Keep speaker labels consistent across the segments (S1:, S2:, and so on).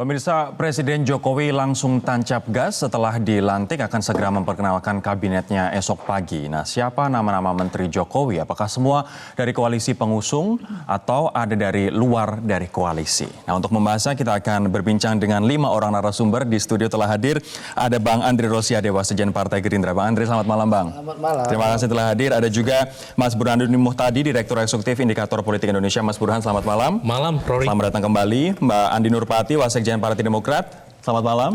S1: Pemirsa, Presiden Jokowi langsung tancap gas setelah dilantik akan segera memperkenalkan kabinetnya esok pagi. Nah, siapa nama-nama Menteri Jokowi? Apakah semua dari koalisi pengusung atau ada dari luar dari koalisi? Nah, untuk membahasnya kita akan berbincang dengan 5 orang narasumber. Di studio telah hadir ada Bang Andre Rosiade, Wasekjen Partai Gerindra. Bang Andre, selamat malam Bang.
S2: Selamat malam.
S1: Terima kasih telah hadir. Ada juga Mas Burhanuddin Muhtadi, Direktur Eksekutif Indikator Politik Indonesia. Mas Burhan, selamat malam.
S3: Malam, Rory. Selamat
S1: datang kembali. Mbak Andi Nurpati, Wasekjen Partai Demokrat. Selamat malam.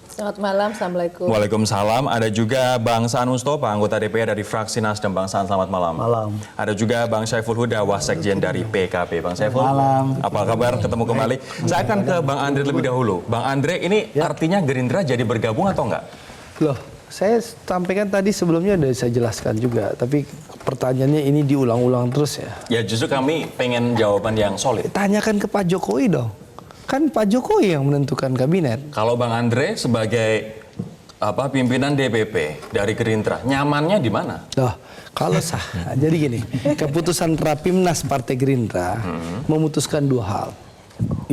S4: Selamat malam, Assalamualaikum.
S1: Waalaikumsalam. Ada juga Bang Saan Mustopa, anggota DPR dari fraksi Nasdem. Bang Saan, selamat malam.
S2: Malam.
S1: Ada juga Bang Syaiful Huda, Wasekjen dari PKB. Bang Syaiful,
S2: malam.
S1: Apa kabar? Ketemu kembali. Saya akan ke Bang Andre lebih dahulu. Bang Andre, ini artinya Gerindra jadi bergabung atau enggak?
S2: Loh, saya sampaikan tadi sebelumnya sudah saya jelaskan juga, tapi pertanyaannya ini diulang-ulang terus ya.
S1: Ya justru kami pengen jawaban yang solid.
S2: Tanyakan ke Pak Jokowi dong. Kan Pak Jokowi yang menentukan kabinet.
S1: Kalau Bang Andre sebagai pimpinan DPP dari Gerindra, nyamannya di mana?
S2: Loh, kalau sah. Jadi gini, keputusan Rapimnas Partai Gerindra memutuskan 2 hal.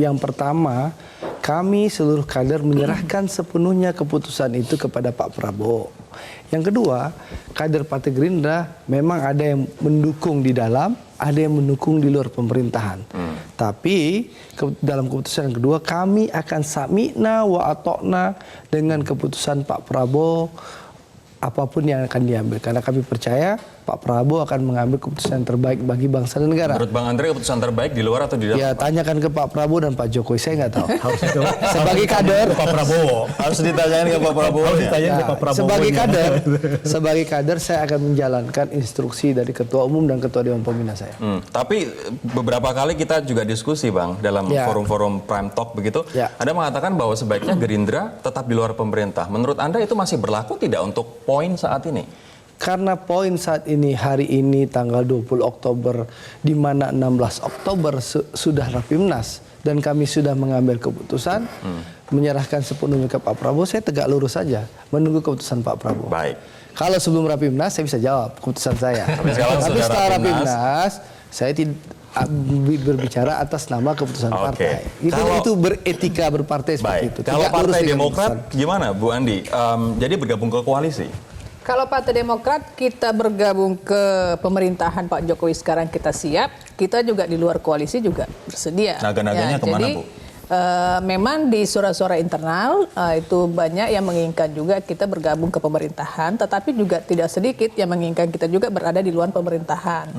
S2: Yang pertama, kami seluruh kader menyerahkan sepenuhnya keputusan itu kepada Pak Prabowo. Yang kedua, kader Partai Gerindra memang ada yang mendukung di dalam, ada yang mendukung di luar pemerintahan. Tapi dalam keputusan yang kedua, kami akan sami'na wa atokna dengan keputusan Pak Prabowo apapun yang akan diambil. Karena kami percaya Pak Prabowo akan mengambil keputusan yang terbaik bagi bangsa dan negara.
S1: Menurut Bang Andre, keputusan terbaik di luar atau di dalam?
S2: Ya, tanyakan ke Pak Prabowo dan Pak Jokowi, saya nggak tahu. Sebagai kader,
S3: Pak Prabowo.
S1: Harus ditanyain ke Pak Prabowo.
S2: Sebagai kader, saya akan menjalankan instruksi dari Ketua Umum dan Ketua Dewan Pembina saya.
S1: Tapi beberapa kali kita juga diskusi Bang, dalam forum-forum Prime Talk begitu. Anda mengatakan bahwa sebaiknya Gerindra tetap di luar pemerintah. Menurut Anda itu masih berlaku tidak untuk poin saat ini?
S2: Karena poin saat ini, hari ini tanggal 20 Oktober, di mana 16 Oktober sudah Rapimnas, dan kami sudah mengambil keputusan, menyerahkan sepenuhnya ke Pak Prabowo, saya tegak lurus saja, menunggu keputusan Pak Prabowo.
S1: Baik.
S2: Kalau sebelum Rapimnas, saya bisa jawab keputusan saya. Tapi setelah Rapimnas, saya tidak berbicara atas nama keputusan partai. Itu beretika berpartai seperti itu.
S1: Kalau Partai Demokrat gimana Bu Andi? Jadi bergabung ke koalisi?
S4: Kalau Partai Demokrat kita bergabung ke pemerintahan Pak Jokowi sekarang kita siap, kita juga di luar koalisi juga bersedia.
S1: Naga-naganya kemana
S4: jadi,
S1: Bu?
S4: Memang di suara-suara internal itu banyak yang menginginkan juga kita bergabung ke pemerintahan, tetapi juga tidak sedikit yang menginginkan kita juga berada di luar pemerintahan.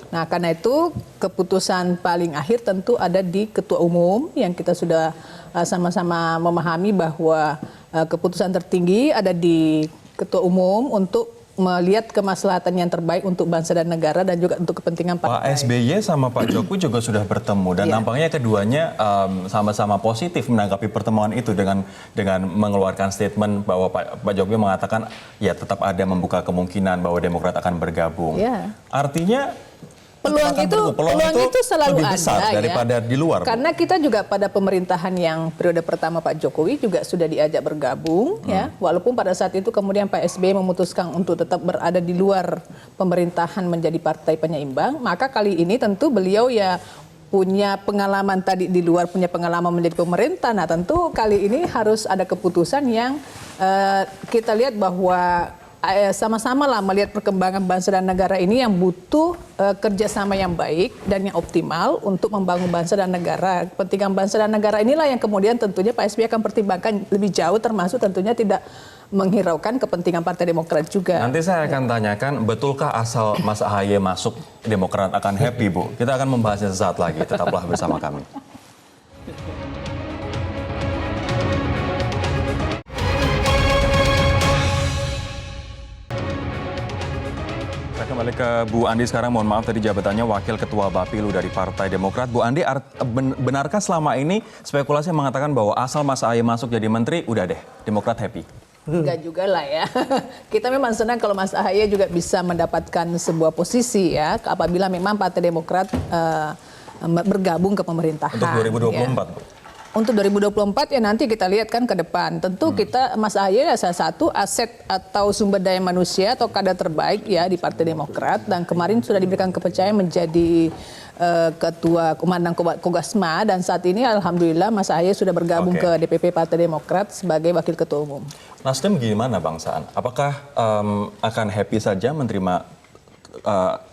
S4: Nah, karena itu keputusan paling akhir tentu ada di Ketua Umum yang kita sudah sama-sama memahami bahwa keputusan tertinggi ada di Ketua Umum untuk melihat kemaslahatan yang terbaik untuk bangsa dan negara dan juga untuk kepentingan partai.
S1: Pak SBY sama Pak Jokowi juga sudah bertemu dan nampaknya keduanya sama-sama positif menanggapi pertemuan itu dengan mengeluarkan statement bahwa Pak Jokowi mengatakan ya tetap ada membuka kemungkinan bahwa Demokrat akan bergabung. Artinya peluang
S4: itu selalu
S1: lebih besar
S4: ada
S1: daripada di luar.
S4: Karena kita juga pada pemerintahan yang periode pertama Pak Jokowi juga sudah diajak bergabung ya, walaupun pada saat itu kemudian Pak SBY memutuskan untuk tetap berada di luar pemerintahan menjadi partai penyeimbang, maka kali ini tentu beliau ya punya pengalaman tadi di luar, punya pengalaman menjadi pemerintah. Nah, tentu kali ini harus ada keputusan yang kita lihat bahwa sama-sama lah melihat perkembangan bangsa dan negara ini yang butuh kerjasama yang baik dan yang optimal untuk membangun bangsa dan negara. Kepentingan bangsa dan negara inilah yang kemudian tentunya Pak SBY akan pertimbangkan lebih jauh, termasuk tentunya tidak menghiraukan kepentingan Partai Demokrat juga.
S1: Nanti saya akan tanyakan, betulkah asal Mas AHY masuk Demokrat akan happy Bu? Kita akan membahasnya sesaat lagi, tetaplah bersama kami. Kembali ke Bu Andi sekarang, mohon maaf tadi jabatannya Wakil Ketua Bapilu dari Partai Demokrat. Bu Andi, benarkah selama ini spekulasi mengatakan bahwa asal Mas AHY masuk jadi menteri, udah deh, Demokrat happy?
S4: Enggak juga lah ya. Kita memang senang kalau Mas AHY juga bisa mendapatkan sebuah posisi ya, apabila memang Partai Demokrat bergabung ke pemerintahan.
S1: Untuk 2024, Bu?
S4: untuk 2024 ya nanti kita lihat kan ke depan. Tentu kita Mas Ahaye salah satu aset atau sumber daya manusia atau kader terbaik ya di Partai Demokrat, dan kemarin sudah diberikan kepercayaan menjadi Ketua Komandan Kogasma, dan saat ini alhamdulillah Mas Ahaye sudah bergabung ke DPP Partai Demokrat sebagai Wakil Ketua Umum.
S1: Nasdem gimana Bang Saan? Apakah akan happy saja menerima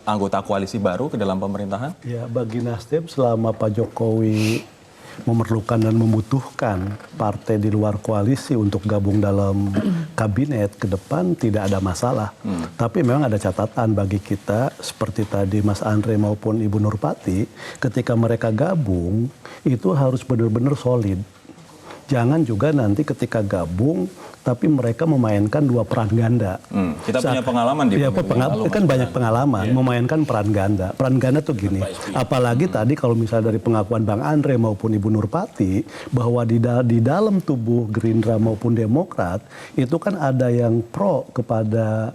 S1: anggota koalisi baru ke dalam pemerintahan?
S3: Ya, bagi Nasdem selama Pak Jokowi memerlukan dan membutuhkan partai di luar koalisi untuk gabung dalam kabinet ke depan tidak ada masalah. Tapi memang ada catatan bagi kita seperti tadi Mas Andre maupun Ibu Nurpati, ketika mereka gabung itu harus benar-benar solid. Jangan juga nanti ketika gabung tapi mereka memainkan dua peran ganda.
S1: Kita punya pengalaman di
S3: pemilu lalu, kan banyak pengalaman memainkan peran ganda. Peran ganda tuh gini, apalagi tadi kalau misalnya dari pengakuan Bang Andre maupun Ibu Nurpati bahwa di dalam tubuh Gerindra maupun Demokrat itu kan ada yang pro kepada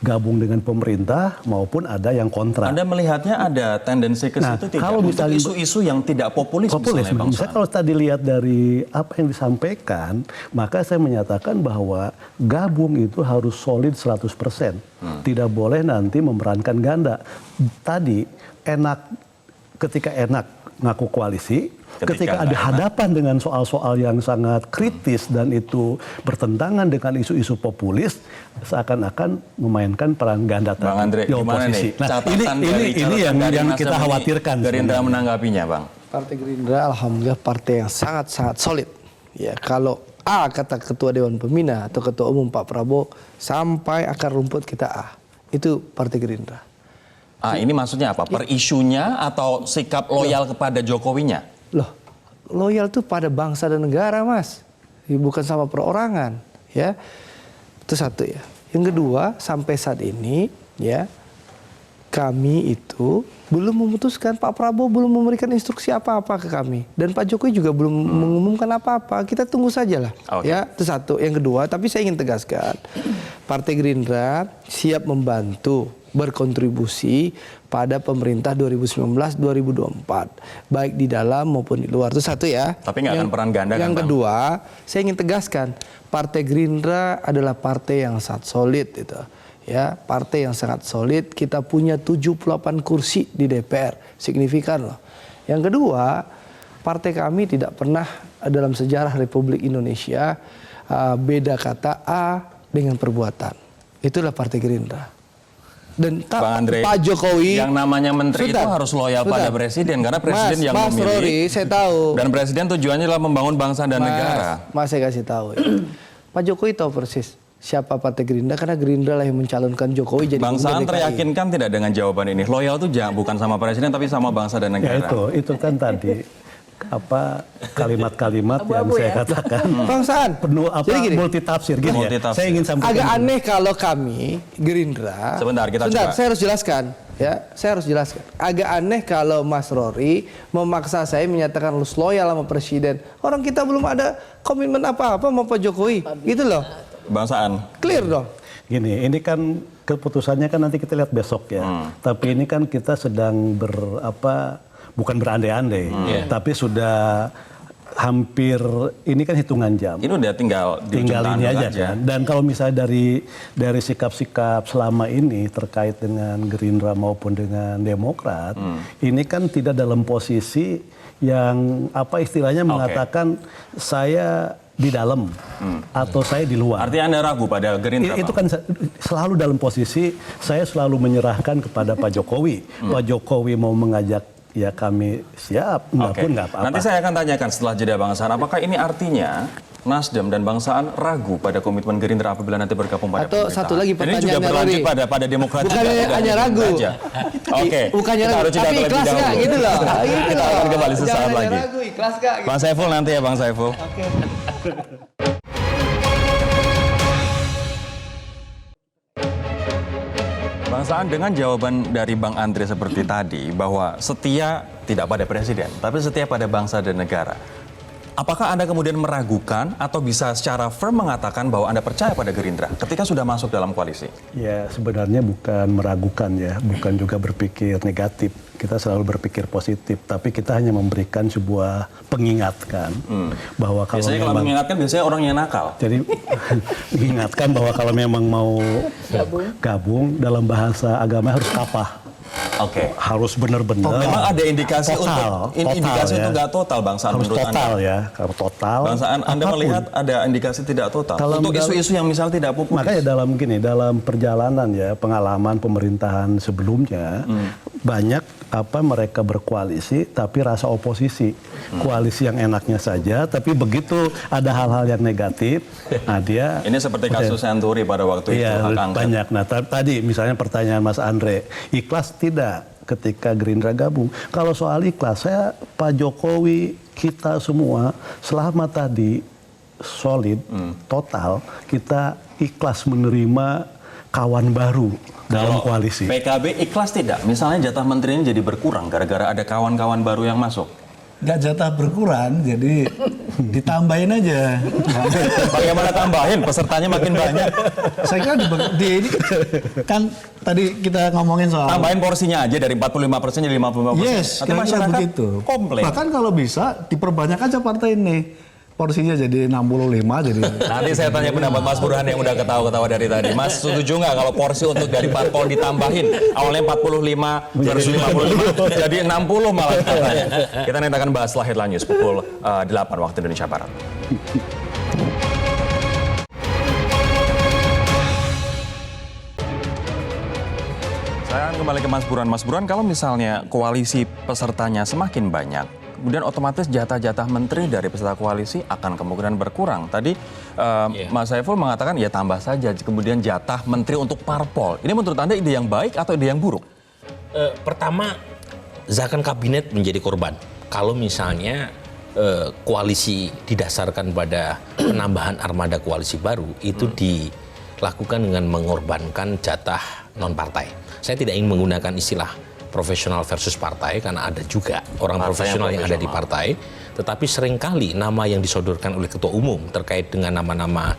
S3: gabung dengan pemerintah maupun ada yang kontra.
S1: Anda melihatnya ada tendensi ke situ tidak?
S3: Kalau misalnya
S1: isu-isu yang tidak populis misalnya, Bang
S3: misalnya kalau tadi lihat dari apa yang disampaikan, maka saya menyatakan bahwa gabung itu harus solid 100%. Tidak boleh nanti memerankan ganda. Tadi ketika enak ngaku koalisi, ketika ada hadapan dengan soal-soal yang sangat kritis dan itu bertentangan dengan isu-isu populis, seakan-akan memainkan peran ganda
S1: Bang Andre,
S3: di oposisi.
S1: Nah,
S3: ini yang kita khawatirkan.
S1: Gerindra menanggapinya, Bang.
S2: Partai Gerindra alhamdulillah partai yang sangat-sangat solid. Ya, kalau A kata Ketua Dewan Pembina atau Ketua Umum Pak Prabowo, sampai akar rumput kita A. Itu Partai Gerindra.
S1: Ini maksudnya apa? Per isunya atau sikap loyal kepada Jokowinya?
S2: Loh, loyal tuh pada bangsa dan negara, Mas. Bukan sama perorangan, ya. Itu satu ya. Yang kedua, sampai saat ini ya kami itu belum memutuskan, Pak Prabowo belum memberikan instruksi apa-apa ke kami, dan Pak Jokowi juga belum mengumumkan apa-apa. Kita tunggu sajalah. Ya, itu satu. Yang kedua, tapi saya ingin tegaskan, Partai Gerindra siap membantu berkontribusi pada pemerintah 2019-2024, baik di dalam maupun di luar. Itu satu ya.
S1: Tapi nggak akan peran ganda.
S2: Yang kedua, saya ingin tegaskan, Partai Gerindra adalah partai yang sangat solid itu. Ya, partai yang sangat solid. Kita punya 78 kursi di DPR, signifikan loh. Yang kedua, partai kami tidak pernah dalam sejarah Republik Indonesia beda kata A dengan perbuatan. Itulah Partai Gerindra. Dan
S1: Bang Andre,
S2: Pak Jokowi
S1: yang namanya menteri itu harus loyal pada presiden, karena presiden yang memilih.
S2: Mas Rory, saya tahu.
S1: Dan presiden tujuannya adalah membangun bangsa dan negara.
S2: Mas, saya kasih tahu ya. Pak Jokowi tahu persis siapa Partai Gerindra, karena Gerindra lah yang mencalonkan Jokowi jadi
S1: Bang Saan teryakinkan tidak dengan jawaban ini? Loyal itu bukan sama presiden tapi sama bangsa dan negara.
S3: Ya itu kan tadi kalimat-kalimat yang saya katakan
S2: Bang Saan
S3: penuh
S2: gini,
S3: multitafsir gitu ya. Saya ingin sampaikan
S2: agak aneh kalau kami Gerindra
S1: sebentar
S2: saya harus jelaskan ya, saya harus jelaskan. Agak aneh kalau Mas Rory memaksa saya menyatakan harus loyal sama presiden. Orang kita belum ada komitmen apa-apa sama Pak Jokowi. Gitu loh.
S1: Bang Saan.
S2: Clear dong.
S3: Gini, ini kan keputusannya kan nanti kita lihat besok ya. Tapi ini kan kita sedang bukan berandai-andai, tapi sudah hampir ini kan hitungan jam.
S1: Ini udah tinggal
S3: ini aja kan. Dan kalau misalnya dari sikap-sikap selama ini terkait dengan Gerindra maupun dengan Demokrat, ini kan tidak dalam posisi yang istilahnya mengatakan saya di dalam atau saya di luar.
S1: Artinya Anda ragu pada Gerindra?
S3: Itu kan selalu dalam posisi saya selalu menyerahkan kepada Pak Jokowi. Pak Jokowi mau mengajak, ya kami siap, pun nggak apa-apa.
S1: Nanti saya akan tanyakan setelah jeda Bang Saan, apakah ini artinya Nasdem dan Bang Saan ragu pada komitmen Gerindra apabila nanti bergabung pada
S2: pemerintahan? Atau satu lagi pertanyaan,
S1: ini juga berlanjut pada Demokrat.
S2: Bukan hanya ragu.
S1: Oke.
S2: Bukannya ragu, tapi ikhlas nggak gitu loh.
S1: Kita akan kembali sesaat lagi.
S2: Ragu, ikhlas nggak?
S1: Bang Saiful nanti ya Bang Saiful. Bang Saan, dengan jawaban dari Bang Andre seperti tadi bahwa setia tidak pada presiden, tapi setia pada bangsa dan negara. Apakah Anda kemudian meragukan atau bisa secara firm mengatakan bahwa Anda percaya pada Gerindra ketika sudah masuk dalam koalisi?
S3: Ya sebenarnya bukan meragukan ya, bukan juga berpikir negatif kita selalu berpikir positif, tapi kita hanya memberikan sebuah pengingatkan bahwa kalau
S1: Biasanya kalau
S3: memang
S1: mengingatkan biasanya orang yang nakal.
S3: jadi mengingatkan bahwa kalau memang mau gabung dalam bahasa agama harus kafah.
S1: Oke.
S3: Harus benar-benar.
S1: Memang ada indikasi
S3: total,
S1: untuk indikasi
S3: ya.
S1: untuk nggak total Bang Saan
S3: Harus
S1: menurut
S3: total
S1: Anda.
S3: ya, kalau total.
S1: Bang Saan, Anda
S3: apapun.
S1: melihat ada indikasi tidak total
S3: Dalam-
S1: untuk isu-isu yang misal tidak populis.
S3: Makanya dalam perjalanan ya pengalaman pemerintahan sebelumnya banyak mereka berkoalisi tapi rasa oposisi, koalisi yang enaknya saja, tapi begitu ada hal-hal yang negatif, nah dia
S1: Ini seperti kasus Senturi pada waktu itu
S3: iya,
S1: hak angket.
S3: banyak. Nah tadi misalnya pertanyaan Mas Andre, ikhlas tidak ketika Gerindra gabung? Kalau soal ikhlas, Pak Jokowi, kita semua selama tadi solid, total, kita ikhlas menerima kawan baru dalam
S1: Kalau
S3: koalisi.
S1: PKB ikhlas tidak? Misalnya jatah menterinya jadi berkurang gara-gara ada kawan-kawan baru yang masuk.
S5: Nggak jatah berkurang, jadi ditambahin aja.
S1: Bagaimana tambahin? Pesertanya makin banyak.
S5: Saya kira ini kan tadi kita ngomongin soal
S1: Tambahin porsinya aja dari 45% jadi 55%.
S5: yes,
S1: Nanti
S5: kira-kira
S1: masyarakat
S5: begitu.
S1: komplain.
S5: Bahkan kalau bisa diperbanyak aja partai ini. Porsinya jadi 65 jadi.
S1: Nanti saya tanya pendapat Mas Burhan yang udah ketawa-ketawa dari tadi. Mas setuju nggak kalau porsi untuk dari parpol ditambahin? Awalnya 45 versus 55 jadi 60 malah katanya. Kita nanti akan bahas setelah headline news pukul 8 waktu Indonesia Barat. Saya akan kembali ke Mas Burhan. Mas Burhan, kalau misalnya koalisi pesertanya semakin banyak, kemudian otomatis jatah-jatah menteri dari peserta koalisi akan kemungkinan berkurang. Tadi Mas Saiful mengatakan ya tambah saja kemudian jatah menteri untuk parpol. Ini menurut Anda ide yang baik atau ide yang buruk?
S6: Pertama, zakon kabinet menjadi korban. Kalau misalnya koalisi didasarkan pada penambahan armada koalisi baru, itu dilakukan dengan mengorbankan jatah non-partai. Saya tidak ingin menggunakan istilah profesional versus partai, karena ada juga orang
S1: Partai
S6: profesional yang ada di
S1: profesional.
S6: partai. Tetapi seringkali nama yang disodorkan oleh ketua umum terkait dengan nama-nama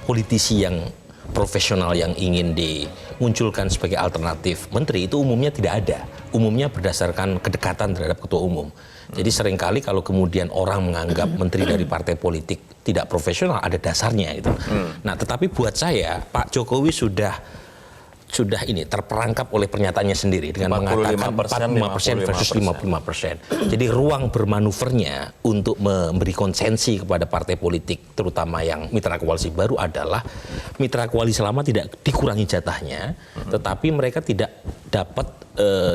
S6: politisi yang profesional yang ingin dimunculkan sebagai alternatif menteri itu umumnya tidak ada. Umumnya berdasarkan kedekatan terhadap ketua umum. Jadi seringkali kalau kemudian orang menganggap menteri dari partai politik tidak profesional, ada dasarnya itu. Nah, tetapi buat saya Pak Jokowi sudah ini terperangkap oleh pernyataannya sendiri dengan
S1: 45%,
S6: mengatakan 45% versus 55%. Jadi ruang bermanuvernya untuk memberi konsensi kepada partai politik, terutama yang mitra koalisi baru, adalah mitra koalisi lama tidak dikurangi jatahnya, tetapi mereka tidak dapat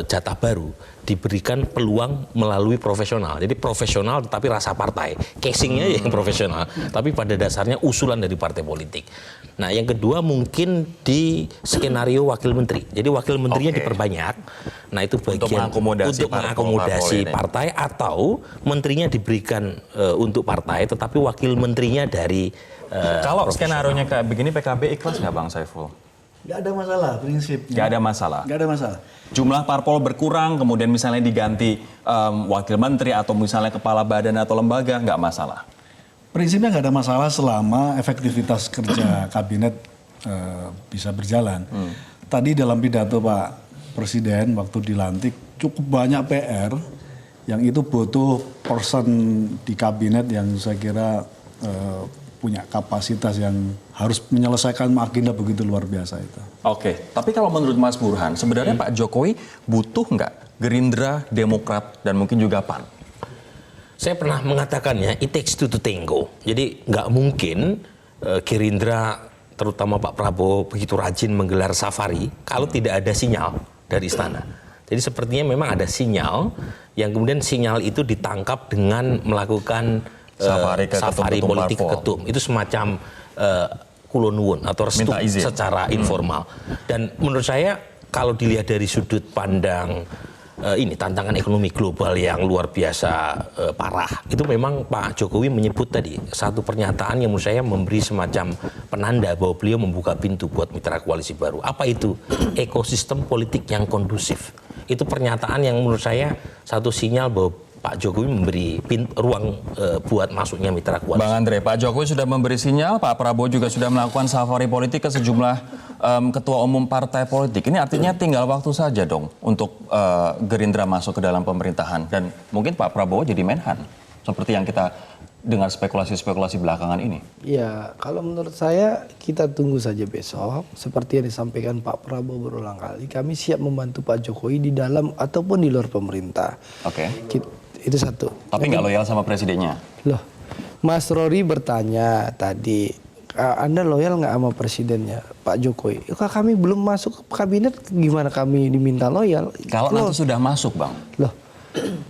S6: jatah baru, diberikan peluang melalui profesional. Jadi profesional tetapi rasa partai, casingnya yang profesional, tapi pada dasarnya usulan dari partai politik. Nah, yang kedua mungkin di skenario wakil menteri. Jadi wakil menterinya diperbanyak. Nah, itu bagian untuk mengakomodasi partai, atau menterinya diberikan untuk partai, tetapi wakil menterinya dari
S1: Kalau skenario-nya kayak begini, PKB ikhlas nggak Bang Saiful?
S5: Nggak ada masalah prinsipnya.
S1: Nggak ada masalah.
S5: Nggak ada masalah.
S1: Jumlah parpol berkurang, kemudian misalnya diganti wakil menteri atau misalnya kepala badan atau lembaga, nggak masalah.
S5: Prinsipnya nggak ada masalah selama efektivitas kerja kabinet bisa berjalan. Tadi dalam pidato Pak Presiden waktu dilantik cukup banyak PR yang itu butuh person di kabinet yang saya kira punya kapasitas yang harus menyelesaikan agenda begitu luar biasa itu.
S1: Oke, tapi kalau menurut Mas Burhan, sebenarnya Pak Jokowi butuh nggak Gerindra, Demokrat, dan mungkin juga PAN?
S6: Saya pernah mengatakannya, it takes two to tango. Jadi nggak mungkin Gerindra, terutama Pak Prabowo, begitu rajin menggelar safari kalau tidak ada sinyal dari istana. Jadi sepertinya memang ada sinyal yang kemudian sinyal itu ditangkap dengan melakukan safari politik ke ketum. Itu semacam kulonwun atau restu secara informal. Dan menurut saya kalau dilihat dari sudut pandang ini tantangan ekonomi global yang luar biasa parah, itu memang Pak Jokowi menyebut tadi satu pernyataan yang menurut saya memberi semacam penanda bahwa beliau membuka pintu buat mitra koalisi baru. Apa itu? Ekosistem politik yang kondusif. Itu pernyataan yang menurut saya satu sinyal bahwa Pak Jokowi memberi ruang buat masuknya mitra koalisi.
S1: Bang Andre, Pak Jokowi sudah memberi sinyal, Pak Prabowo juga sudah melakukan safari politik ke sejumlah ketua umum partai politik. Ini artinya tinggal waktu saja dong untuk Gerindra masuk ke dalam pemerintahan. Dan mungkin Pak Prabowo jadi menhan, seperti yang kita dengar spekulasi-spekulasi belakangan ini.
S2: Ya, kalau menurut saya kita tunggu saja besok. Seperti yang disampaikan Pak Prabowo berulang kali, kami siap membantu Pak Jokowi di dalam ataupun di luar pemerintah.
S1: Oke.
S2: Itu satu.
S1: Tapi nggak loyal sama presidennya.
S2: Loh, Mas Rory bertanya tadi, Anda loyal nggak sama presidennya Pak Jokowi? Kalau kami belum masuk ke kabinet, gimana kami diminta loyal?
S1: Kalau nanti sudah masuk, Bang.
S2: Loh,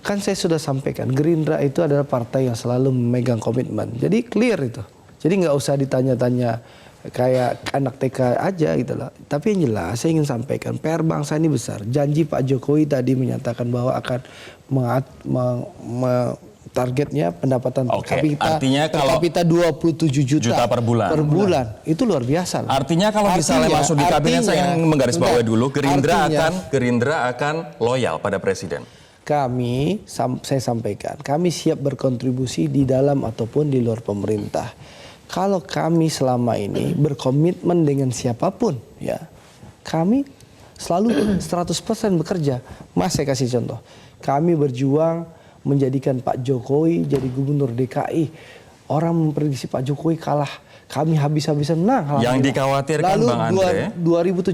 S2: kan saya sudah sampaikan, Gerindra itu adalah partai yang selalu memegang komitmen. Jadi clear itu. Jadi nggak usah ditanya-tanya kayak anak TK aja gitu loh. Tapi yang jelas saya ingin sampaikan, PR bangsa ini besar. Janji Pak Jokowi tadi menyatakan bahwa akan targetnya pendapatan per kapita,
S1: artinya kalau
S2: 27 juta
S1: per bulan.
S2: Itu luar biasa loh.
S1: Artinya kalau misalnya masuk di kabinet, saya ingin menggarisbawahi dulu, Gerindra akan loyal pada presiden.
S2: Saya sampaikan, kami siap berkontribusi di dalam ataupun di luar pemerintah. Kalau kami selama ini berkomitmen dengan siapapun, ya, kami selalu 100% bekerja. Mas, saya kasih contoh. Kami berjuang menjadikan Pak Jokowi jadi gubernur DKI. Orang memprediksi Pak Jokowi kalah. Kami habis-habisan menang.
S1: Yang dikhawatirkan
S2: lalu,
S1: Bang Andre.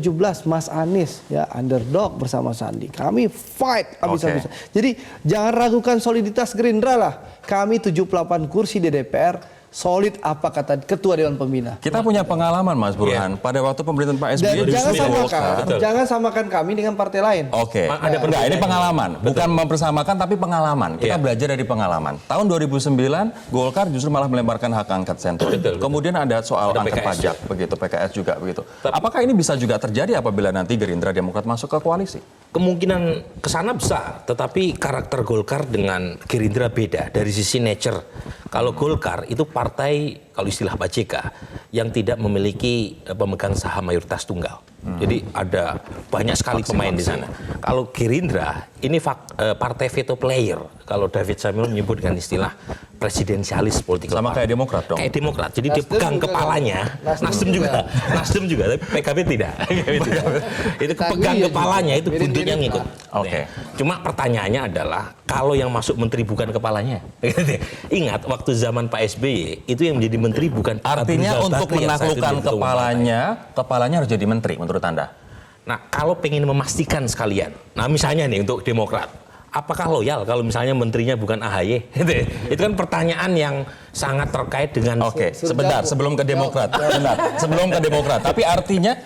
S2: 2017 Mas Anies ya underdog bersama Sandi. Kami fight habis-habisan. Jadi jangan ragukan soliditas Gerindra lah. Kami 78 kursi di DPR. Solid apa kata Ketua Dewan Pembina.
S1: Kita punya pengalaman Mas Burhan. Pada waktu pemerintahan Pak SBY.
S2: Dan jangan samakan kami dengan partai lain.
S1: Oke. Enggak, ini pengalaman. Bukan mempersamakan tapi pengalaman. Kita belajar dari pengalaman. Tahun 2009 Golkar justru malah melemparkan hak angket sentral. Kemudian ada soal angket pajak begitu, PKS juga begitu. Apakah ini bisa juga terjadi apabila nanti Gerindra Demokrat masuk ke koalisi?
S6: Kemungkinan kesana besar, tetapi karakter Golkar dengan Gerindra beda dari sisi nature. Kalau Golkar itu partai, kalau istilah Pak JK, yang tidak memiliki pemegang saham mayoritas tunggal. Jadi ada banyak sekali pemain di sana. Kalau Gerindra ini partai veto player. Kalau David Samuel menyebut dengan istilah presidensialis politik.
S1: Sama kayak Demokrat dong.
S6: Kayak Demokrat. Jadi dia pegang kepalanya. Nasdem juga, tapi PKB tidak. Itu pegang kepalanya, itu buntutnya ngikut.
S1: Oke.
S6: Cuma pertanyaannya adalah kalau yang masuk menteri bukan kepalanya. Ingat waktu zaman Pak SBY itu yang menjadi menteri bukan
S1: artinya
S6: Abu Rizal
S1: untuk
S6: Bakri yang saat itu
S1: menaklukkan
S6: jadi ketua umum
S1: kepalanya harus jadi menteri menurut Anda?
S6: Nah, kalau pengen memastikan sekalian. Nah, misalnya nih untuk Demokrat, apakah loyal kalau misalnya menterinya bukan AHY? Itu kan pertanyaan yang sangat terkait dengan
S1: sebentar sebelum ke Demokrat. Sebelum ke Demokrat. Tapi artinya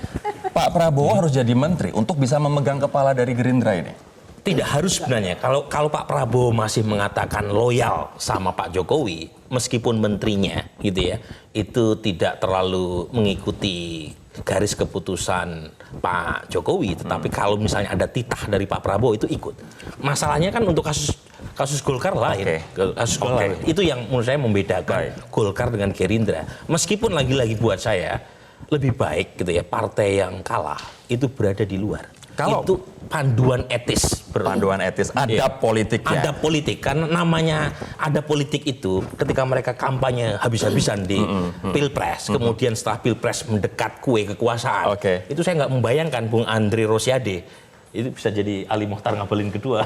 S1: Pak Prabowo harus jadi menteri untuk bisa memegang kepala dari Gerindra ini.
S6: Tidak harus sebenarnya. Kalau Pak Prabowo masih mengatakan loyal sama Pak Jokowi, meskipun menterinya gitu ya, itu tidak terlalu mengikuti garis keputusan Pak Jokowi, tetapi kalau misalnya ada titah dari Pak Prabowo itu ikut. Masalahnya kan untuk kasus Golkar lain. Kasus Golkar itu yang menurut saya membedakan Golkar dengan Gerindra. Meskipun lagi-lagi buat saya lebih baik gitu ya partai yang kalah itu berada di luar.
S1: Kalau
S6: itu panduan etis,
S1: ada politiknya.
S6: Ada politik, karena namanya ada politik itu ketika mereka kampanye habis-habisan di Pilpres, kemudian setelah Pilpres mendekat kue kekuasaan, itu saya nggak membayangkan Bung Andre Rosiade itu bisa jadi Ali Mokhtar Ngabalin kedua.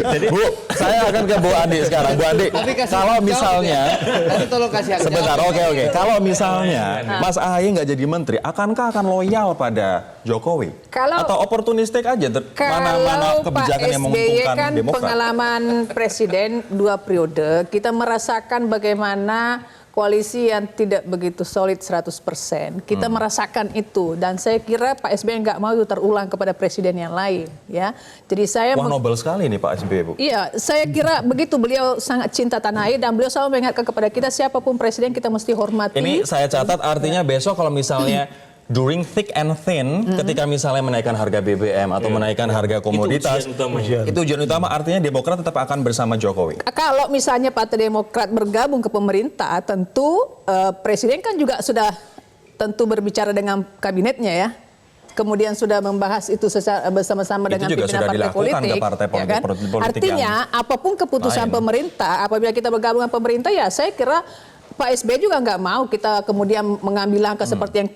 S1: Jadi Bu, saya akan ke Bu Andi sekarang. Bu Andi, kalau misalnya sebentar, oke. Kalau misalnya Mas Ahaye nggak jadi menteri, akankah akan loyal pada Jokowi? Atau oportunistik aja? Mana kebijakan yang menguntungkan
S4: kan
S1: Demokrat?
S4: Pengalaman presiden 2 periode, kita merasakan bagaimana koalisi yang tidak begitu solid 100%. Kita merasakan itu dan saya kira Pak SBY nggak mau itu terulang kepada presiden yang lain, ya. Jadi saya
S1: nobel sekali nih Pak SBY, Bu.
S4: Iya, saya kira begitu, beliau sangat cinta tanah air dan beliau selalu mengingatkan kepada kita siapapun presiden kita mesti hormati.
S1: Ini saya catat artinya besok kalau misalnya during thick and thin, ketika misalnya menaikkan harga BBM atau menaikkan harga komoditas, itu ujian utama, artinya Demokrat tetap akan bersama Jokowi.
S4: Kalau misalnya Partai Demokrat bergabung ke pemerintah, tentu Presiden kan juga sudah tentu berbicara dengan kabinetnya ya. kemudian sudah membahas itu bersama-sama
S1: Itu
S4: dengan
S1: juga
S4: pimpinan
S1: sudah
S4: partai
S1: dilakukan
S4: politik,
S1: ke partai politik,
S4: ya kan?
S1: politik
S4: Artinya apapun keputusan
S1: lain.
S4: pemerintah, apabila kita bergabung dengan pemerintah, ya saya kira Pak SBY juga nggak mau kita kemudian mengambil langkah seperti yang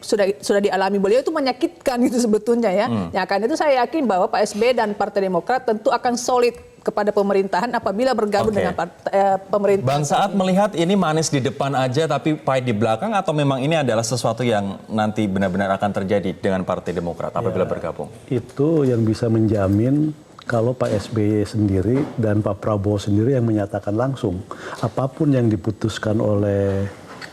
S4: sudah dialami beliau, itu menyakitkan gitu sebetulnya ya. Ya kan, itu saya yakin bahwa Pak SBY dan Partai Demokrat tentu akan solid kepada pemerintahan apabila bergabung
S1: Oke.
S4: dengan pemerintah.
S1: Bang Saad melihat ini manis di depan aja tapi pahit di belakang, atau memang ini adalah sesuatu yang nanti benar-benar akan terjadi dengan Partai Demokrat apabila bergabung?
S3: Itu yang bisa menjamin kalau Pak SBY sendiri dan Pak Prabowo sendiri yang menyatakan langsung apapun yang diputuskan oleh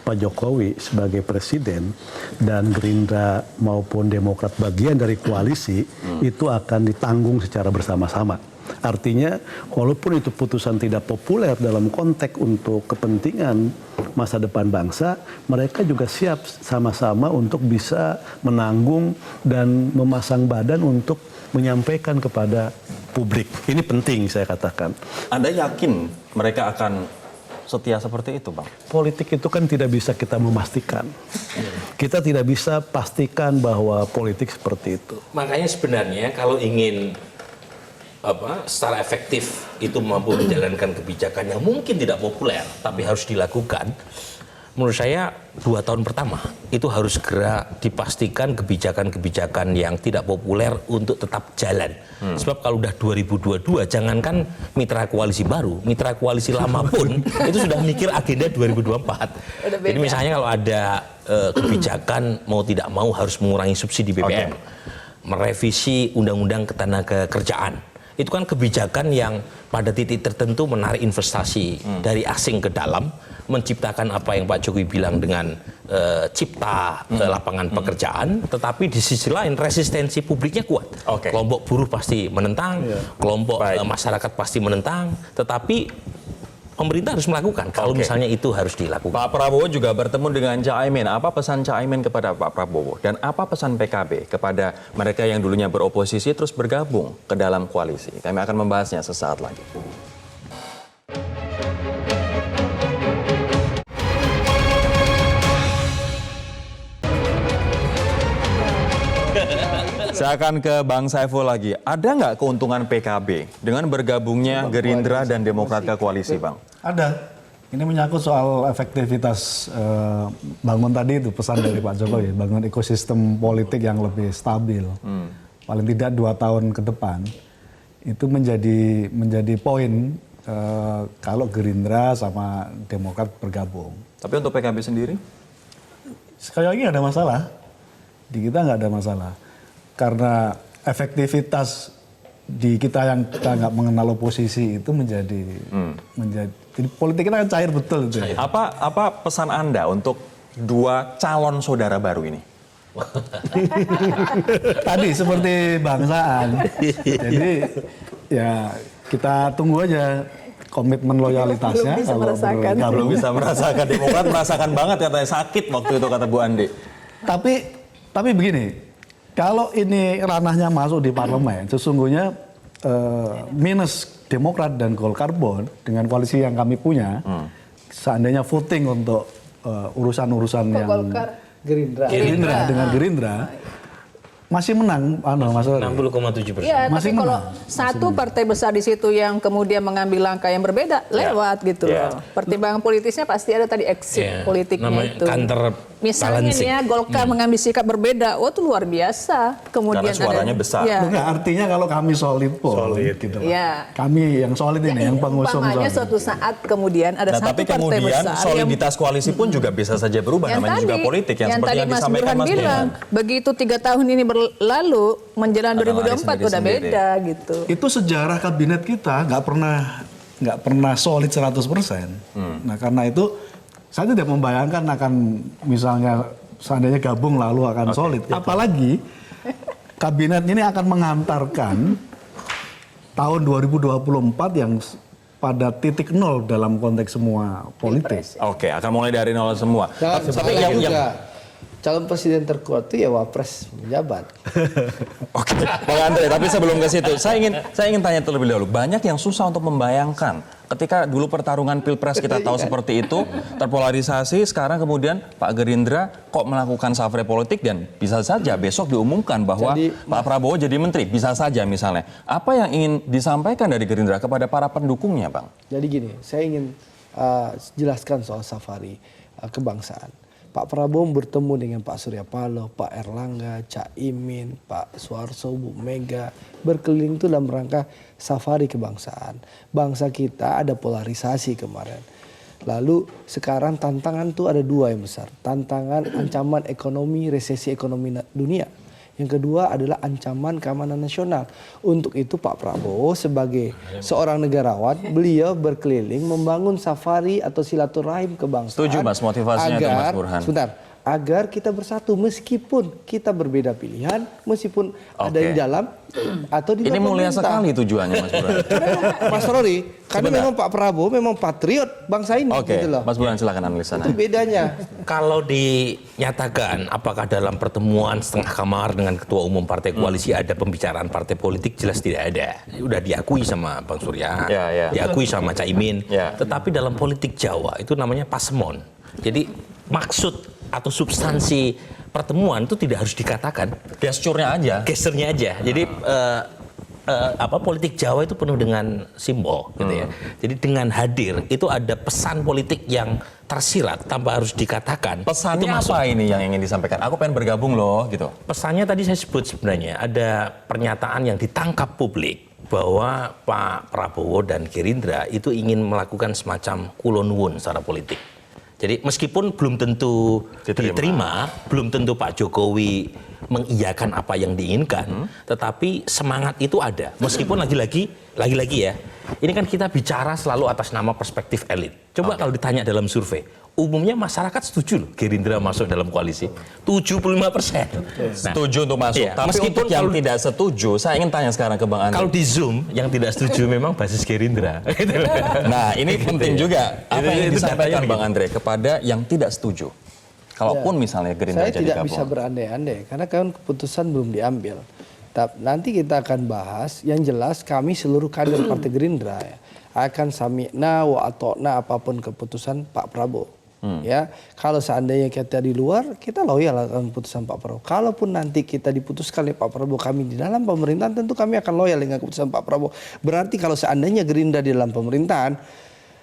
S3: Pak Jokowi sebagai presiden dan Gerindra maupun Demokrat bagian dari koalisi itu akan ditanggung secara bersama-sama. Artinya walaupun itu putusan tidak populer dalam konteks untuk kepentingan masa depan bangsa, mereka juga siap sama-sama untuk bisa menanggung dan memasang badan untuk menyampaikan kepada publik. Ini penting saya katakan.
S1: Anda yakin mereka akan setia seperti itu, Bang?
S3: Politik itu kan tidak bisa kita memastikan. Kita tidak bisa pastikan bahwa politik seperti itu.
S6: Makanya sebenarnya kalau ingin secara efektif itu mampu menjalankan kebijakan yang mungkin tidak populer tapi harus dilakukan, menurut saya 2 tahun pertama itu harus segera dipastikan kebijakan-kebijakan yang tidak populer untuk tetap jalan. Sebab kalau udah 2022, jangankan mitra koalisi baru, mitra koalisi lama pun itu sudah mikir agenda 2024. Jadi misalnya kalau ada kebijakan mau tidak mau harus mengurangi subsidi BBM, merevisi undang-undang ketenaga kerjaan. Itu kan kebijakan yang pada titik tertentu menarik investasi dari asing ke dalam, menciptakan apa yang Pak Jokowi bilang dengan cipta lapangan pekerjaan, tetapi di sisi lain resistensi publiknya kuat.
S1: Oke.
S6: Kelompok buruh pasti menentang, kelompok masyarakat pasti menentang, tetapi pemerintah harus melakukan kalau
S1: Oke.
S6: misalnya itu harus dilakukan.
S1: Pak Prabowo juga bertemu dengan Caimin. Apa pesan Caimin kepada Pak Prabowo? Dan apa pesan PKB kepada mereka yang dulunya beroposisi terus bergabung ke dalam koalisi? Kami akan membahasnya sesaat lagi. Saya akan ke Bang Saiful lagi. Ada nggak keuntungan PKB dengan bergabungnya Gerindra dan Demokrat ke koalisi, Bang?
S5: Ada. Ini menyangkut soal efektivitas bangun tadi itu pesan dari Pak Jokowi, bangun ekosistem politik yang lebih stabil. Paling tidak 2 tahun ke depan itu menjadi poin kalau Gerindra sama Demokrat bergabung.
S1: Tapi untuk PKB sendiri?
S5: Sekali lagi nggak ada masalah. Di kita nggak ada masalah. Karena efektivitas di kita yang kita nggak mengenal oposisi itu menjadi jadi politik kita kan cair betul itu.
S1: Apa pesan Anda untuk 2 calon saudara baru ini?
S5: Tadi seperti bangsaan. Jadi ya kita tunggu aja komitmen loyalitasnya.
S4: Belum bisa merasakan.
S1: Belum bisa merasakan. Demokrat merasakan banget katanya, sakit waktu itu kata Bu Andi.
S5: Tapi begini, kalau ini ranahnya masuk di parlemen, sesungguhnya minus Demokrat dan Golkar pun dengan koalisi yang kami punya, seandainya voting untuk urusan-urusan yang
S4: Golkar.
S5: Gerindra dengan Gerindra masih menang, maksudnya
S6: 60,7%.
S4: Iya,
S5: Masih
S4: tapi kalau
S5: menang.
S4: satu partai besar di situ yang kemudian mengambil langkah yang berbeda, lewat gitu
S1: Ya.
S4: loh. Pertimbangan politisnya pasti ada tadi exit politiknya
S6: namanya
S4: itu.
S6: counter
S4: Misalnya
S6: balancing.
S4: nih ya, Golkar mengambil sikap berbeda, itu luar biasa. Kemudian
S1: Karena suaranya besar.
S4: Ya.
S5: enggak, artinya kalau kami solid pun, gitu loh.
S4: Iya.
S5: Kami yang solid ini, yang pengusung
S4: Umpamanya
S5: solid.
S4: suatu saat kemudian ada
S1: Nah,
S4: satu
S1: tapi
S4: partai
S1: kemudian
S4: besar
S1: soliditas koalisi pun juga bisa saja berubah. Namanya juga politik yang seperti
S4: tadi
S1: yang
S4: Mas
S1: disampaikan
S4: Burhan
S1: Mas
S4: bilang,
S1: Burhan.
S4: begitu 3 tahun ini berlalu menjelang
S1: Akan lari
S4: 2024 udah
S1: sendiri-sendiri.
S4: beda gitu.
S5: Itu sejarah kabinet kita nggak pernah solid 100%. Nah karena itu saya tidak membayangkan akan misalnya seandainya gabung lalu akan solid. Apalagi kabinet ini akan mengantarkan tahun 2024 yang pada titik nol dalam konteks semua politik.
S1: Oke, akan mulai dari nol semua.
S2: Tapi yang calon presiden terkuat itu ya wapres menjabat.
S1: Oke, Bang Andre, tapi sebelum ke situ, saya ingin tanya terlebih dahulu. Banyak yang susah untuk membayangkan ketika dulu pertarungan Pilpres kita tahu seperti itu, terpolarisasi, sekarang kemudian Pak Gerindra kok melakukan safari politik dan bisa saja besok diumumkan bahwa Pak Prabowo jadi menteri, bisa saja misalnya. Apa yang ingin disampaikan dari Gerindra kepada para pendukungnya, Bang?
S2: Jadi gini, saya ingin jelaskan soal safari kebangsaan. Pak Prabowo bertemu dengan Pak Surya Paloh, Pak Erlangga, Cak Imin, Pak Suharto, Bu Mega, berkeliling itu dalam rangka safari kebangsaan. Bangsa kita ada polarisasi kemarin. Lalu sekarang tantangan tuh ada dua yang besar. Tantangan ancaman ekonomi, resesi ekonomi dunia. Yang kedua adalah ancaman keamanan nasional. Untuk itu Pak Prabowo sebagai seorang negarawan, beliau berkeliling membangun safari atau silaturahim kebangsaan.
S1: Setuju Mas motivasinya itu Mas Burhan.
S2: Sebentar, agar kita bersatu meskipun kita berbeda pilihan, meskipun ada di dalam atau di luar
S1: Ini mulia
S2: pemerintah.
S1: sekali tujuannya Mas Burhan.
S2: Mas Rory, karena
S1: Sebentar.
S2: memang Pak Prabowo memang patriot bangsa ini
S1: Oke,
S2: gitu loh.
S1: Mas Burhan silakan analisanya.
S2: Itu bedanya.
S6: Kalau dinyatakan apakah dalam pertemuan setengah kamar dengan ketua umum partai koalisi ada pembicaraan partai politik, jelas tidak ada. Udah diakui sama Bang Surya,
S1: Ya, ya.
S6: diakui sama Caimin.
S1: Ya.
S6: Tetapi dalam politik Jawa itu namanya pasemon. Jadi maksud atau substansi pertemuan itu tidak harus dikatakan,
S1: Gesturnya aja.
S6: gesternya aja. Jadi politik Jawa itu penuh dengan simbol gitu ya. Jadi dengan hadir itu ada pesan politik yang tersirat tanpa harus dikatakan.
S1: Pesannya
S6: Itu masuk.
S1: apa ini yang ingin disampaikan? Aku pengen bergabung loh gitu.
S6: Pesannya tadi saya sebut sebenarnya ada pernyataan yang ditangkap publik bahwa Pak Prabowo dan Gerindra itu ingin melakukan semacam kulonwun secara politik. Jadi meskipun belum tentu diterima, belum tentu Pak Jokowi mengiyakan apa yang diinginkan, tetapi semangat itu ada. Meskipun lagi-lagi ya, ini kan kita bicara selalu atas nama perspektif elit. Coba kalau ditanya dalam survei, umumnya masyarakat setuju loh Gerindra masuk dalam koalisi. 75%. Nah,
S1: Setuju untuk masuk.
S6: iya,
S1: Tapi
S6: meskipun
S1: untuk yang
S6: kalau-
S1: tidak setuju, saya ingin tanya sekarang ke Bang Andri.
S6: kalau di Zoom yang tidak setuju memang basis Gerindra.
S1: Nah, ini penting juga. Apa yang
S6: Itu
S1: disampaikan
S6: datanya
S1: Bang Andre kepada yang tidak setuju? Kalaupun misalnya Gerindra
S2: Saya
S1: jadi
S2: tidak
S1: gabung.
S2: bisa berandai-andai karena kan keputusan belum diambil. Nanti kita akan bahas. Yang jelas kami seluruh kader Partai Gerindra ya, akan sami'na wa ata'na apapun keputusan Pak Prabowo. Ya, kalau seandainya kita di luar, kita loyal akan keputusan Pak Prabowo. Kalaupun nanti kita diputuskan oleh Pak Prabowo, kami di dalam pemerintahan, tentu kami akan loyal dengan keputusan Pak Prabowo. Berarti kalau seandainya Gerindra di dalam pemerintahan,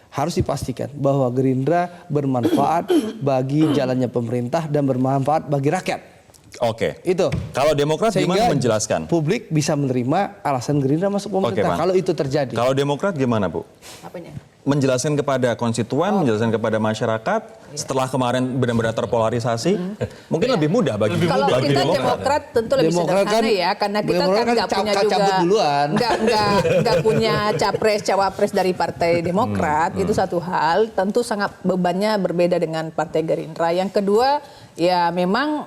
S2: harus dipastikan bahwa Gerindra bermanfaat bagi jalannya pemerintah dan bermanfaat bagi rakyat.
S1: Oke.
S2: Itu.
S1: Kalau Demokrat gimana menjelaskan?
S2: Publik bisa menerima alasan Gerindra masuk pemerintah.
S1: Bang.
S2: Kalau itu terjadi.
S1: Kalau Demokrat gimana, Bu?
S4: Apanya?
S1: Menjelaskan kepada konstituen, menjelaskan kepada masyarakat setelah kemarin benar-benar terpolarisasi, mungkin lebih mudah bagi
S4: Kalau
S1: bagi
S4: kita
S1: Demokrat.
S4: Demokrat tentu lebih
S2: Demokrat
S4: sederhana
S2: kan-
S4: ya, karena kita
S2: Demokrat
S4: kan
S2: kan
S4: nggak punya
S2: cabut
S4: juga
S2: duluan.
S4: nggak punya capres cawapres dari Partai Demokrat, itu satu hal. Tentu sangat bebannya berbeda dengan Partai Gerindra. Yang kedua, ya memang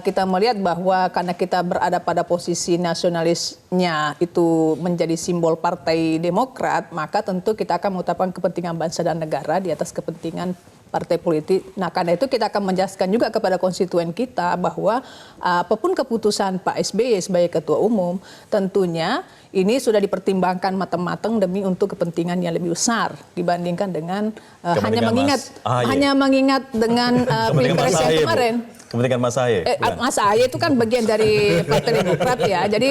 S4: kita melihat bahwa karena kita berada pada posisi nasionalisnya itu menjadi simbol Partai Demokrat, maka tentu kita akan mengutamakan kepentingan bangsa dan negara di atas kepentingan partai politik. Nah, karena itu kita akan menjelaskan juga kepada konstituen kita bahwa apapun keputusan Pak SBY sebagai ketua umum, tentunya ini sudah dipertimbangkan matang-matang demi untuk kepentingan yang lebih besar dibandingkan dengan hanya
S1: Kepentingan
S4: mengingat
S1: Mas AHY.
S4: hanya mengingat dengan
S1: Kepentingan
S4: pilpres
S1: Mas
S4: yang
S1: AHY, Bu.
S4: kemarin.
S1: Kepentingan Mas AHY. bukan?
S4: Mas AHY itu kan bagian dari Partai Demokrat ya. Jadi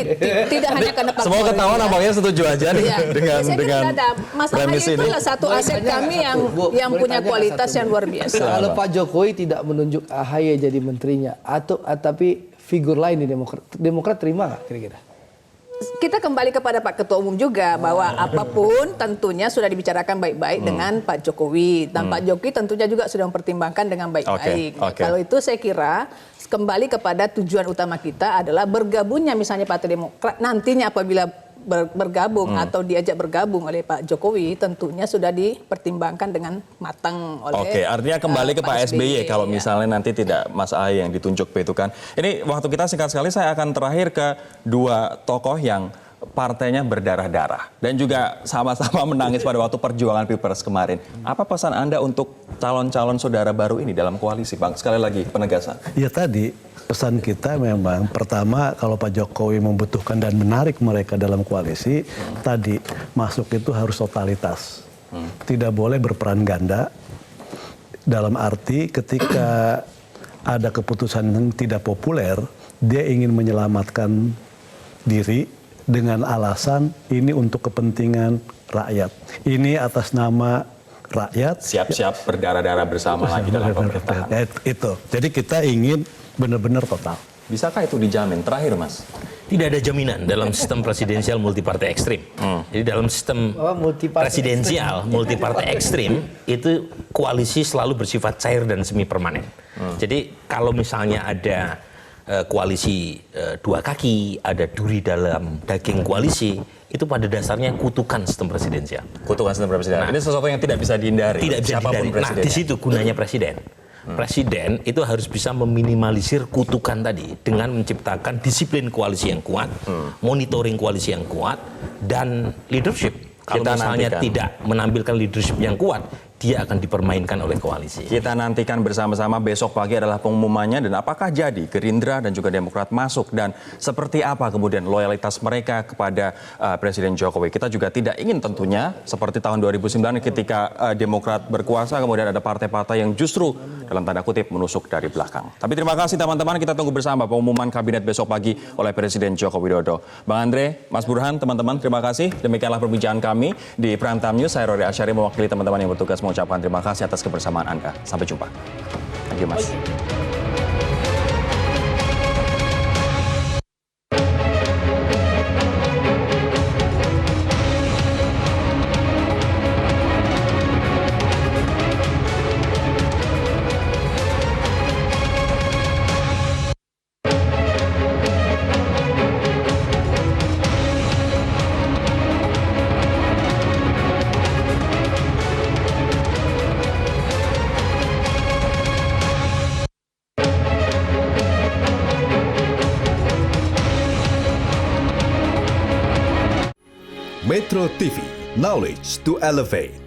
S4: tidak hanya karena Pak
S1: Semua ketawa
S4: Jokowi, ya.
S1: nampaknya setuju aja nih
S4: Iya.
S1: dengan
S4: Saya kira
S1: dengan
S4: tidak ada. Mas AHY
S1: premis
S4: itu
S1: ini.
S4: adalah satu aset kami yang
S2: Bu, boleh
S4: punya
S2: tanya
S4: kualitas
S2: satu,
S4: yang
S2: Bu?
S4: luar biasa.
S2: Kalau Pak Jokowi tidak menunjuk AHY jadi menterinya, tapi figur lain di Demokrat terima nggak kira-kira?
S4: Kita kembali kepada Pak Ketua Umum juga bahwa apapun tentunya sudah dibicarakan baik-baik dengan Pak Jokowi dan Pak Jokowi tentunya juga sudah mempertimbangkan dengan baik-baik.
S1: Oke.
S4: Kalau itu saya kira kembali kepada tujuan utama kita adalah bergabungnya misalnya Partai Demokrat nantinya apabila bergabung atau diajak bergabung oleh Pak Jokowi tentunya sudah dipertimbangkan dengan matang oleh
S1: Oke, artinya kembali ke Pak SBY kalau
S4: ya.
S1: misalnya nanti tidak Mas AHY yang ditunjuk itu kan. Ini waktu kita singkat sekali, saya akan terakhir ke dua tokoh yang partainya berdarah-darah dan juga sama-sama menangis pada waktu perjuangan Pilpres kemarin. Apa pesan Anda untuk calon-calon saudara baru ini dalam koalisi, Bang? Sekali lagi penegasan.
S3: Ya tadi pesan kita memang pertama kalau Pak Jokowi membutuhkan dan menarik mereka dalam koalisi, tadi masuk itu harus totalitas. Tidak boleh berperan ganda dalam arti ketika ada keputusan yang tidak populer, dia ingin menyelamatkan diri dengan alasan ini untuk kepentingan rakyat. Ini atas nama rakyat.
S1: Siap-siap berdarah-darah bersama lagi dalam pemerintahan.
S3: Itu. Jadi kita ingin benar-benar total.
S1: Bisakah itu dijamin? Terakhir, Mas.
S6: Tidak ada jaminan dalam sistem presidensial multipartai ekstrim. Jadi dalam sistem presidensial multipartai ekstrim itu koalisi selalu bersifat cair dan semi permanen. Jadi kalau misalnya ada koalisi dua kaki, ada duri dalam daging koalisi, itu pada dasarnya kutukan sistem presidensial.
S1: Kutukan sistem presidensial. Ini sesuatu yang tidak bisa dihindari.
S6: Tidak bisa
S1: siapapun
S6: dihindari. Nah,
S1: presidennya.
S6: di situ gunanya presiden. Presiden itu harus bisa meminimalisir kutukan tadi dengan menciptakan disiplin koalisi yang kuat, monitoring koalisi yang kuat, dan leadership. Kalau
S1: Kita
S6: misalnya
S1: nantikan.
S6: tidak menampilkan leadership yang kuat, dia akan dipermainkan oleh koalisi.
S1: Kita nantikan bersama-sama besok pagi adalah pengumumannya dan apakah jadi Gerindra dan juga Demokrat masuk dan seperti apa kemudian loyalitas mereka kepada Presiden Jokowi. Kita juga tidak ingin tentunya seperti tahun 2009 ketika Demokrat berkuasa kemudian ada partai-partai yang justru dalam tanda kutip menusuk dari belakang. Tapi terima kasih teman-teman, kita tunggu bersama pengumuman kabinet besok pagi oleh Presiden Joko Widodo. Bang Andre, Mas Burhan, teman-teman terima kasih. Demikianlah perbincangan kami di Prime Time News. Saya Rory Asyari mewakili teman-teman yang bertugas mengucapkan terima kasih atas kebersamaan Anda. Sampai jumpa. Thank you, Mas.
S7: Metro TV, knowledge to elevate.